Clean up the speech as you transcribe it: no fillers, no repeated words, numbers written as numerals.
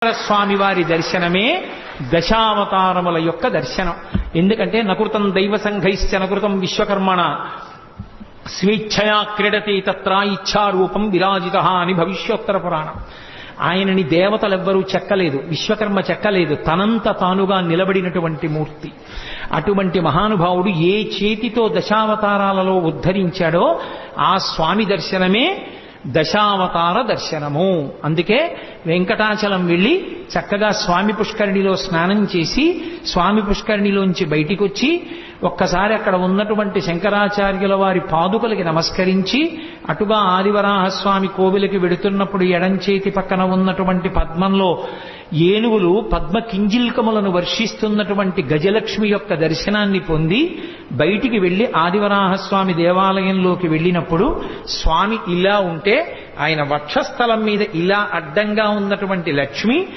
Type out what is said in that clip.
స్వామి వారి దర్శనమే దశావతారముల యొక్క దర్శనం. ఎందుకంటే నకృతం దైవ సంఘైశ్చ నకృతం విశ్వకర్మణ స్వేచ్ఛయా క్రీడతి తత్ర ఇచ్ఛారూపం విరాజిత అని భవిష్యోత్తర పురాణం. ఆయనని దేవతలెవ్వరూ చెక్కలేదు, విశ్వకర్మ చెక్కలేదు, తనంత తానుగా నిలబడినటువంటి మూర్తి. అటువంటి మహానుభావుడు ఏ చేతితో దశావతారాలలో ఉద్ధరించాడో ఆ స్వామి దర్శనమే దశావతార దర్శనము. అందుకే వెంకటాచలం వెళ్ళి చక్కగా స్వామి పుష్కరిణిలో స్నానం చేసి స్వామి పుష్కరిణిలోంచి బయటికి వచ్చి ఒక్కసారి అక్కడ ఉన్నటువంటి శంకరాచార్యుల వారి పాదుకలకి నమస్కరించి అటుగా ఆదివరాహస్వామి కోవిలకి వెడుతున్నప్పుడు ఎడంచేతి పక్కన ఉన్నటువంటి పద్మంలో ఏనుగులు పద్మ కింజిల్కములను వర్షిస్తున్నటువంటి గజలక్ష్మి యొక్క దర్శనాన్ని పొంది బయటికి వెళ్లి ఆదివరాహస్వామి దేవాలయంలోకి వెళ్ళినప్పుడు స్వామి ఇలా ఉంటే ఆయన వక్షస్థలం మీద ఇలా అడ్డంగా ఉన్నటువంటి లక్ష్మి